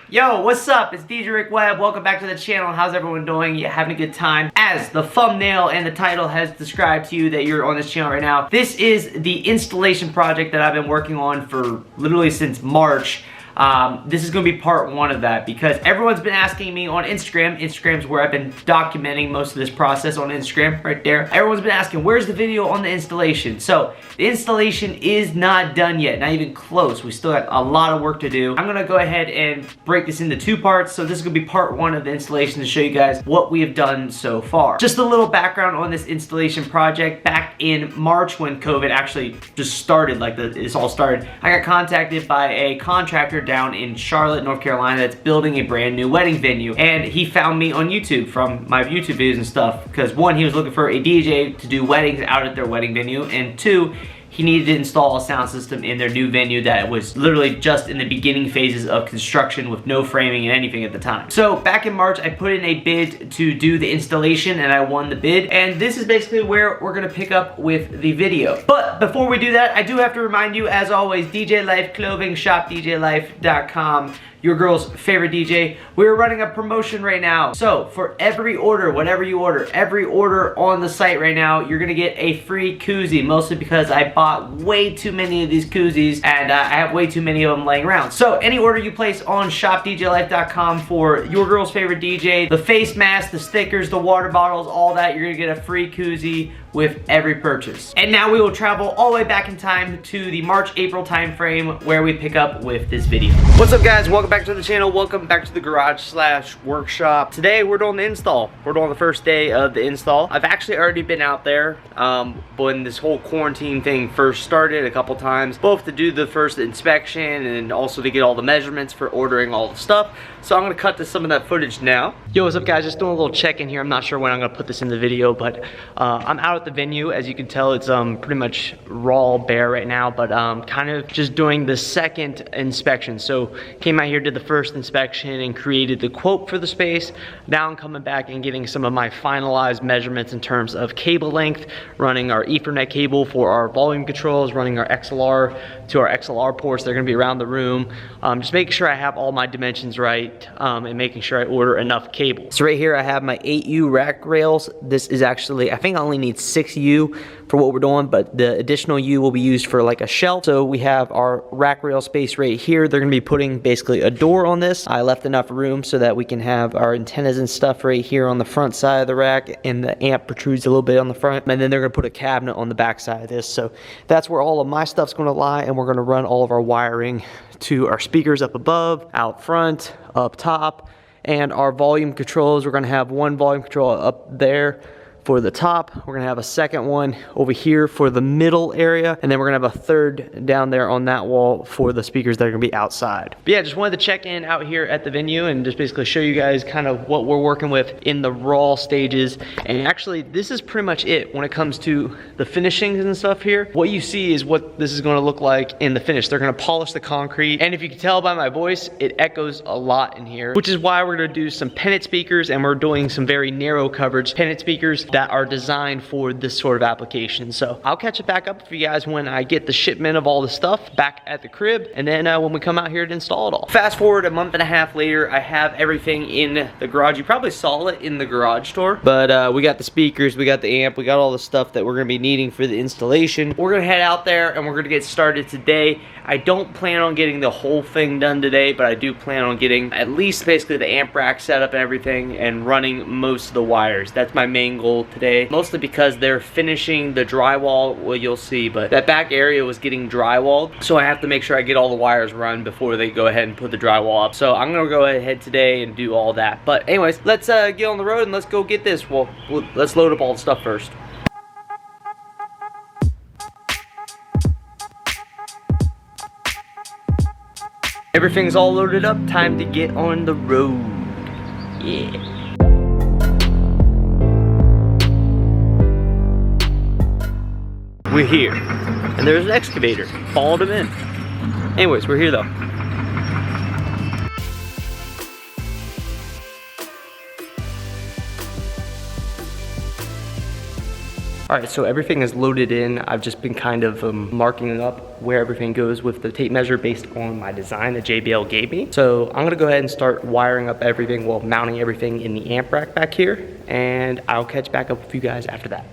Yo, what's up? It's DJ Rick Web. Welcome back to the channel. How's everyone doing? You having a good time? As the thumbnail and the title has described to you that you're on this channel right now, this is the installation project that I've been working on for literally since March. This is going to be part one of that because everyone's been asking me on Instagram. Instagram's where I've been documenting most of this process on Instagram, right there. Everyone's been asking, where's the video on the installation? So, the installation is not done yet, not even close. We still got a lot of work to do. I'm going to go ahead and break this into two parts. So, this is going to be part one of the installation to show you guys what we have done so far. Just a little background on this installation project. Back in March when COVID actually just started, this all started, I got contacted by a contractor down in Charlotte, North Carolina that's building a brand new wedding venue, and he found me on YouTube from my YouTube videos and stuff because one, he was looking for a DJ to do weddings out at their wedding venue, and two, he needed to install a sound system in their new venue that was literally just in the beginning phases of construction with no framing and anything at the time. So back in March, I put in a bid to do the installation and I won the bid. And this is basically where we're gonna pick up with the video. But before we do that, I do have to remind you, as always, DJ Life Clothing, shop DJLife.com. Your girl's favorite DJ. We're running a promotion right now. So for every order, whatever you order, every order on the site right now, you're gonna get a free koozie, mostly because I bought way too many of these koozies and I have way too many of them laying around. So any order you place on shopdjlife.com for your girl's favorite DJ, the face mask, the stickers, the water bottles, all that, you're gonna get a free koozie with every purchase. And now we will travel all the way back in time to the March-April time frame where we pick up with this video. What's up, guys? Welcome back to the channel. Welcome back to the garage/workshop. Today we're doing the install. We're doing the first day of the install. I've actually already been out there when this whole quarantine thing first started a couple times, both to do the first inspection and also to get all the measurements for ordering all the stuff. So I'm gonna cut to some of that footage now. Yo, what's up, guys? Just doing a little check-in here. I'm not sure when I'm gonna put this in the video, but I'm out at the venue. As you can tell, it's pretty much raw, bare right now, but kind of just doing the second inspection. So came out here, did the first inspection and created the quote for the space. Now I'm coming back and getting some of my finalized measurements in terms of cable length, running our Ethernet cable for our volume controls, running our XLR to our XLR ports. They're gonna be around the room. Just making sure I have all my dimensions right and making sure I order enough cable. So right here I have my 8U rack rails. This is actually, I think I only need 6U for what we're doing, but the additional U will be used for like a shelf. So we have our rack rail space right here. They're gonna be putting basically a door on this. I left enough room so that we can have our antennas and stuff right here on the front side of the rack, and the amp protrudes a little bit on the front, and then they're gonna put a cabinet on the back side of this. So that's where all of my stuff's gonna lie, and we're gonna run all of our wiring to our speakers up above, out front, up top, and our volume controls. We're gonna have one volume control up there for the top. We're gonna have a second one over here for the middle area, and then we're gonna have a third down there on that wall for the speakers that are gonna be outside. But yeah, just wanted to check in out here at the venue and just basically show you guys kind of what we're working with in the raw stages. And actually, this is pretty much it when it comes to the finishings and stuff here. What you see is what this is gonna look like in the finish. They're gonna polish the concrete, and if you can tell by my voice, it echoes a lot in here, which is why we're gonna do some pennant speakers, and we're doing some very narrow coverage pennant speakers that are designed for this sort of application. So I'll catch it back up for you guys when I get the shipment of all the stuff back at the crib, and then when we come out here to install it all. Fast forward a month and a half later, I have everything in the garage. You probably saw it in the garage tour, but we got the speakers, we got the amp, we got all the stuff that we're gonna be needing for the installation. We're gonna head out there and we're gonna get started today. I don't plan on getting the whole thing done today, but I do plan on getting at least basically the amp rack set up and everything and running most of the wires. That's my main goal today, mostly because they're finishing the drywall. Well, you'll see, but that back area was getting drywalled, so I have to make sure I get all the wires run before they go ahead and put the drywall up. So I'm gonna go ahead today and do all that. But anyways, let's get on the road and let's go get this. Well, let's load up all the stuff first. Everything's all loaded up, time to get on the road. Yeah. We're here, and there's an excavator. Followed him in. Anyways, we're here though. All right, so everything is loaded in. I've just been kind of marking up where everything goes with the tape measure based on my design that JBL gave me. So I'm gonna go ahead and start wiring up everything, well, mounting everything in the amp rack back here, and I'll catch back up with you guys after that.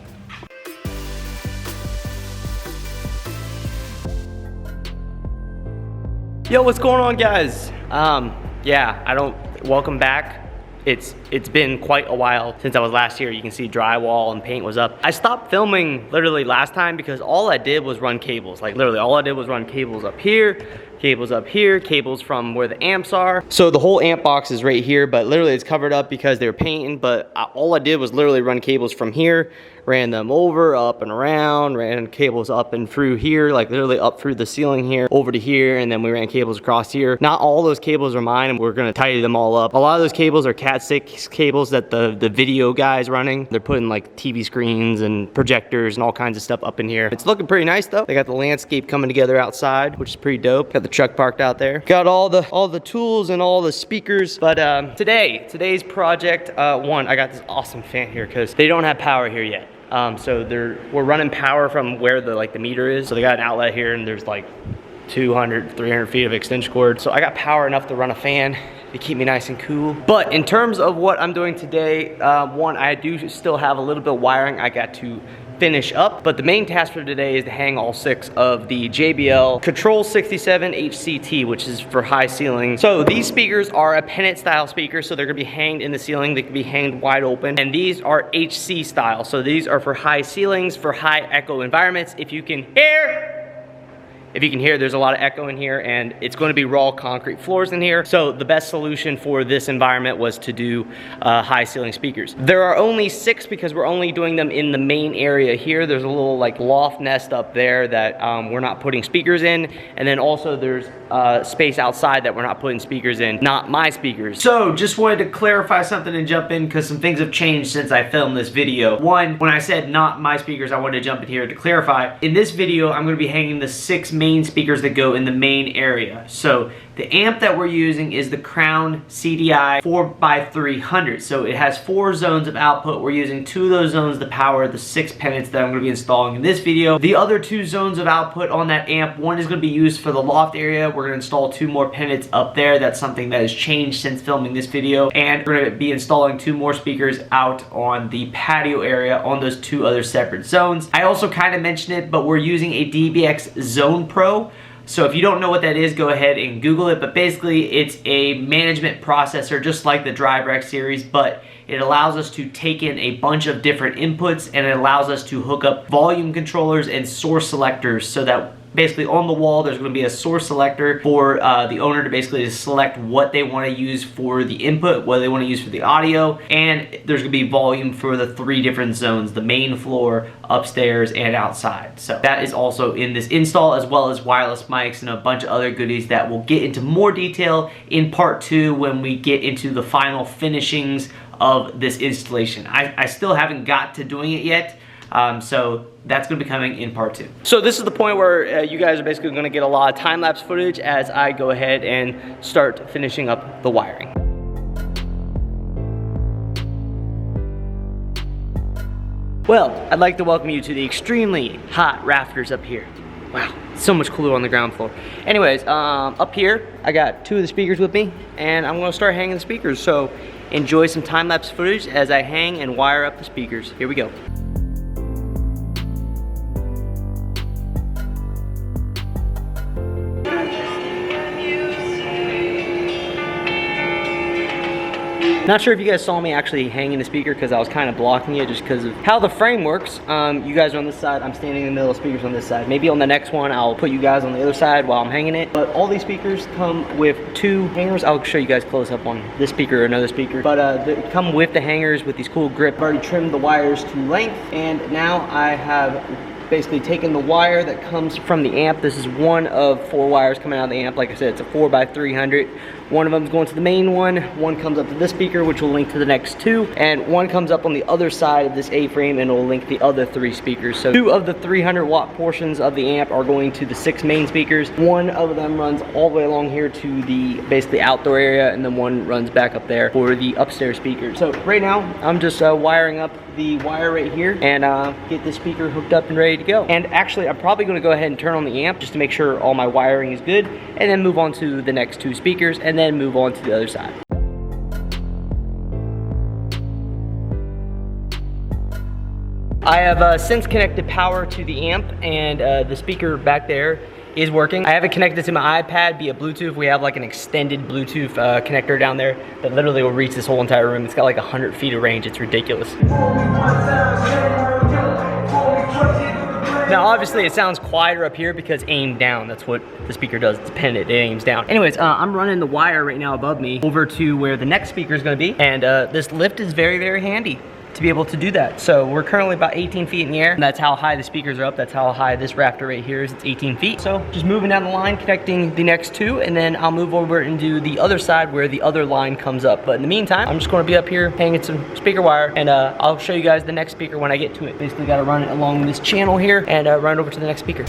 Yo, what's going on, guys? Welcome back. It's been quite a while since I was last here. You can see drywall and paint was up. I stopped filming literally last time because all I did was run cables. Like literally all I did was run cables up here, cables from where the amps are. So the whole amp box is right here, but literally it's covered up because they were painting, but all I did was literally run cables from here, ran them over, up and around, ran cables up and through here, like literally up through the ceiling here, over to here, and then we ran cables across here. Not all those cables are mine, and we're gonna tidy them all up. A lot of those cables are Cat 6 cables that the video guy's running. They're putting like TV screens and projectors and all kinds of stuff up in here. It's looking pretty nice though. They got the landscape coming together outside, which is pretty dope. Got the truck parked out there. Got all the tools and all the speakers. But today's project, one, I got this awesome fan here because they don't have power here yet. So we're running power from where the meter is. So they got an outlet here and there's like 200, 300 feet of extension cord. So I got power enough to run a fan to keep me nice and cool. But in terms of what I'm doing today, one, I do still have a little bit of wiring I got to finish up, but the main task for today is to hang all 6 of the JBL Control 67 HCT, which is for high ceiling. So these speakers are a pennant style speaker, so they're gonna be hanged in the ceiling. They can be hanged wide open, and these are HC style. So these are for high ceilings, for high echo environments. If you can hear, there's a lot of echo in here, and it's going to be raw concrete floors in here. So the best solution for this environment was to do high ceiling speakers. There are only 6 because we're only doing them in the main area here. There's a little like loft nest up there that we're not putting speakers in. And then also there's space outside that we're not putting speakers in, not my speakers. So just wanted to clarify something and jump in because some things have changed since I filmed this video. One, when I said not my speakers, I wanted to jump in here to clarify. In this video, I'm going to be hanging the 6 main speakers that go in the main area. So the amp that we're using is the Crown CDI 4x300. So it has 4 zones of output. We're using 2 of those zones to power the 6 pennants that I'm going to be installing in this video. The other 2 zones of output on that amp, one is going to be used for the loft area. We're going to install 2 more pennants up there. That's something that has changed since filming this video. And we're going to be installing 2 more speakers out on the patio area on those 2 other separate zones. I also kind of mentioned it, but we're using a DBX Zone Pro. So if you don't know what that is, go ahead and Google it, but basically it's a management processor just like the DJRickWebinfo series, but it allows us to take in a bunch of different inputs, and it allows us to hook up volume controllers and source selectors so that basically on the wall there's going to be a source selector for the owner to basically select what they want to use for the input, what they want to use for the audio, and there's going to be volume for the 3 different zones, the main floor, upstairs, and outside. So that is also in this install, as well as wireless mics and a bunch of other goodies that we'll get into more detail in part 2 when we get into the final finishings of this installation. I still haven't got to doing it yet. So that's going to be coming in part 2. So this is the point where you guys are basically going to get a lot of time-lapse footage as I go ahead and start finishing up the wiring. Well, I'd like to welcome you to the extremely hot rafters up here. Wow, so much cooler on the ground floor. Anyways, up here, I got 2 of the speakers with me, and I'm going to start hanging the speakers. So enjoy some time-lapse footage as I hang and wire up the speakers. Here we go. Not sure if you guys saw me actually hanging the speaker because I was kind of blocking it just because of how the frame works. You guys are on this side, I'm standing in the middle of speakers on this side. Maybe on the next one I'll put you guys on the other side while I'm hanging it. But all these speakers come with 2 hangers. I'll show you guys close up on this speaker or another speaker. But they come with the hangers with these cool grip. I've already trimmed the wires to length, and now I have basically taken the wire that comes from the amp. This is one of 4 wires coming out of the amp. Like I said, it's a 4x300 One of them is going to the main one comes up to this speaker, which will link to the next two, and one comes up on the other side of this A-frame and will link the other 3 speakers. So 2 of the 300 watt portions of the amp are going to the 6 main speakers. One of them runs all the way along here to the basically outdoor area, and then one runs back up there for the upstairs speakers. So right now I'm just wiring up the wire right here and get this speaker hooked up and ready to go. And actually I'm probably going to go ahead and turn on the amp just to make sure all my wiring is good, and then move on to the next 2 speakers, and then move on to the other side. I have since connected power to the amp, and the speaker back there is working. I have it connected to my iPad via Bluetooth. We have like an extended Bluetooth connector down there that literally will reach this whole entire room. It's got like 100 feet of range. It's ridiculous. Now obviously it sounds quieter up here because aimed down. That's what the speaker does. It's pinned, it aims down. Anyways, I'm running the wire right now above me over to where the next speaker is going to be, and this lift is very, very handy to be able to do that. So we're currently about 18 feet in the air, and that's how high the speakers are up. That's how high this rafter right here is. It's 18 feet. So just moving down the line, connecting the next 2, and then I'll move over and do the other side where the other line comes up. But in the meantime, I'm just going to be up here hanging some speaker wire, and I'll show you guys the next speaker when I get to it. Basically got to run it along this channel here and run over to the next speaker.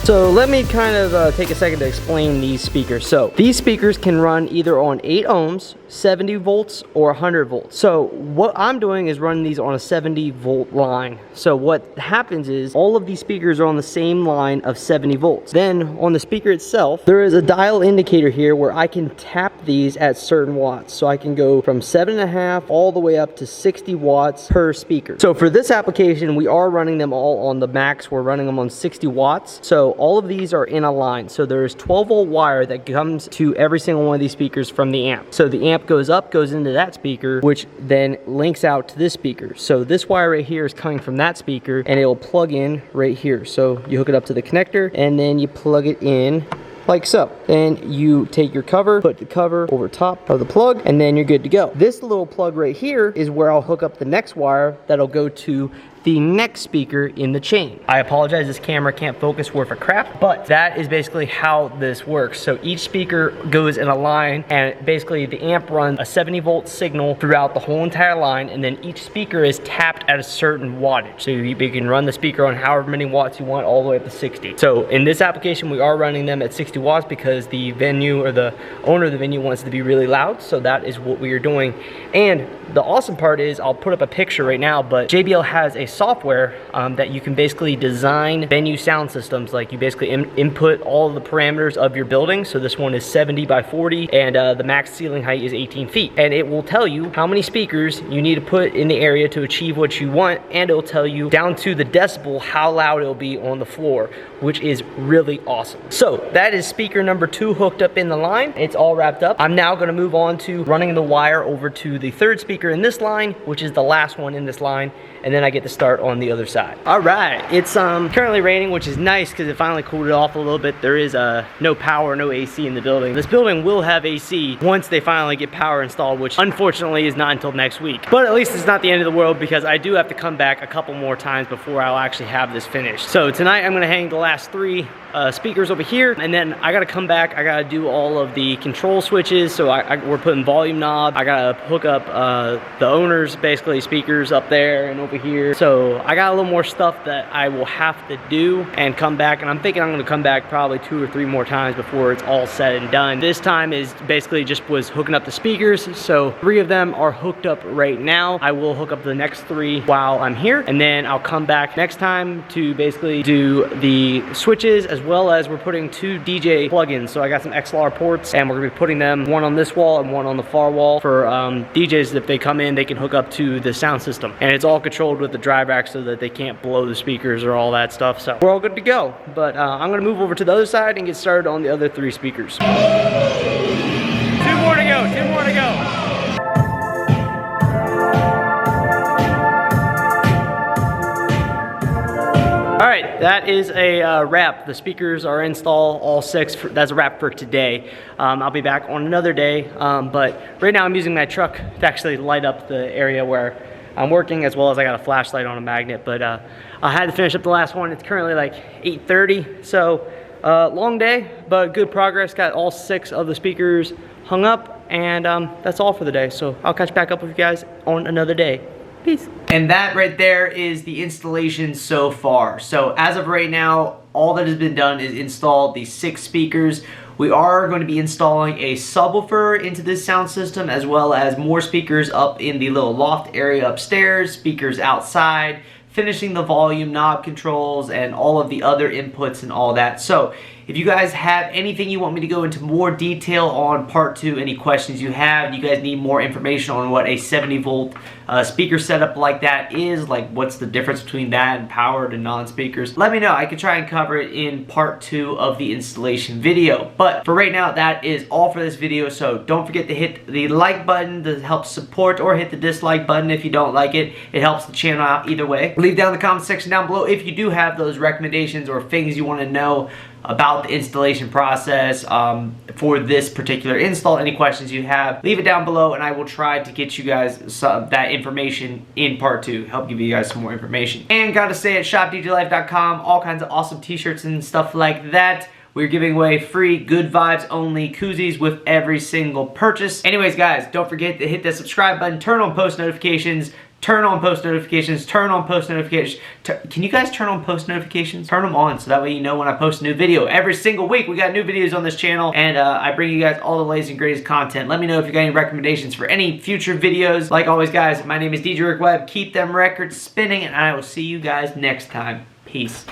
So let me kind of take a second to explain these speakers. So these speakers can run either on 8 ohms, 70 volts, or 100 volts. So what I'm doing is running these on a 70 volt line. So what happens is all of these speakers are on the same line of 70 volts. Then on the speaker itself, there is a dial indicator here where I can tap these at certain watts. So I can go from 7.5 all the way up to 60 watts per speaker. So for this application, we are running them all on the max. We're running them on 60 watts. So all of these are in a line. So there's 12 volt wire that comes to every single one of these speakers from the amp. So the amp goes up, goes into that speaker, which then links out to this speaker. So this wire right here is coming from that speaker, and it'll plug in right here. So you hook it up to the connector, and then you plug it in like so. Then you take your cover, put the cover over top of the plug, and then you're good to go. This little plug right here is where I'll hook up the next wire that'll go to the next speaker in the chain. I apologize, this camera can't focus worth a crap, but that is basically how this works. So each speaker goes in a line, and basically the amp runs a 70 volt signal throughout the whole entire line, and then each speaker is tapped at a certain wattage. So you can run the speaker on however many watts you want all the way up to 60. So in this application, we are running them at 60 watts because the venue or the owner of the venue wants it to be really loud. So that is what we are doing. And the awesome part is, I'll put up a picture right now, but JBL has a software that you can basically design venue sound systems. Like you basically input all the parameters of your building. So this one is 70 by 40, and the max ceiling height is 18 feet. And it will tell you how many speakers you need to put in the area to achieve what you want, and it'll tell you down to the decibel how loud it'll be on the floor, which is really awesome. So that is speaker number 2 hooked up in the line. It's all wrapped up. I'm now gonna move on to running the wire over to the 3rd speaker in this line, which is the last one in this line, and then I get to start on the other side. All right, it's currently raining, which is nice because it finally cooled it off a little bit. There is no power, no AC in the building. This building will have AC once they finally get power installed, which unfortunately is not until next week. But at least it's not the end of the world, because I do have to come back a couple more times before I'll actually have this finished. So tonight I'm gonna hang the last 3 speakers over here, and then I gotta come back. I gotta do all of the control switches. So we're putting volume knob. I gotta hook up the owner's basically speakers up there and over here. So I got a little more stuff that I will have to do and come back, and I'm thinking I'm gonna come back probably 2 or 3 more times before it's all said and done. This time is basically just was hooking up the speakers. So 3 of them are hooked up right now. I will hook up the next 3 while I'm here, and then I'll come back next time to basically do the switches, as well as we're putting 2 DJ plugins. So I got some XLR ports, and we're gonna be putting them one on this wall and one on the far wall for DJs. If they come in, they can hook up to the sound system, and it's all controlled with the drive rack so that they can't blow the speakers or all that stuff. So we're all good to go. But I'm gonna move over to the other side and get started on the other 3 speakers. 2 more to go, 2 more to go. All right, that is a wrap. The speakers are installed, all 6. That's a wrap for today. I'll be back on another day, but right now I'm using my truck to actually light up the area where I'm working, as well as I got a flashlight on a magnet. But I had to finish up the last one. It's currently like 8:30, so long day, but good progress. Got all 6 of the speakers hung up, and that's all for the day. So I'll catch back up with you guys on another day. Peace. And that right there is the installation so far. So as of right now, all that has been done is install the 6 speakers. We are going to be installing a subwoofer into this sound system, as well as more speakers up in the little loft area upstairs, speakers outside, finishing the volume knob controls and all of the other inputs and all that. So if you guys have anything you want me to go into more detail on part 2, any questions you have, you guys need more information on what a 70 volt speaker setup like that is, like what's the difference between that and powered and non-speakers, let me know. I can try and cover it in part 2 of the installation video. But for right now, that is all for this video. So don't forget to hit the like button to help support, or hit the dislike button if you don't like it. It helps the channel out either way. Leave down in the comment section down below if you do have those recommendations or things you want to know about the installation process for this particular install. Any questions you have, leave it down below, and I will try to get you guys that information in part 2, help give you guys some more information. And gotta say, at shopdjlife.com, all kinds of awesome t-shirts and stuff like that. We're giving away free good vibes only koozies with every single purchase. Anyways guys, don't forget to hit that subscribe button, turn on post notifications, turn on post notifications, turn on post notifications. Can you guys turn on post notifications? Turn them on so that way you know when I post a new video. Every single week we got new videos on this channel, and I bring you guys all the latest and greatest content. Let me know if you got any recommendations for any future videos. Like always guys, my name is DJ Rick Web. Keep them records spinning, and I will see you guys next time. Peace.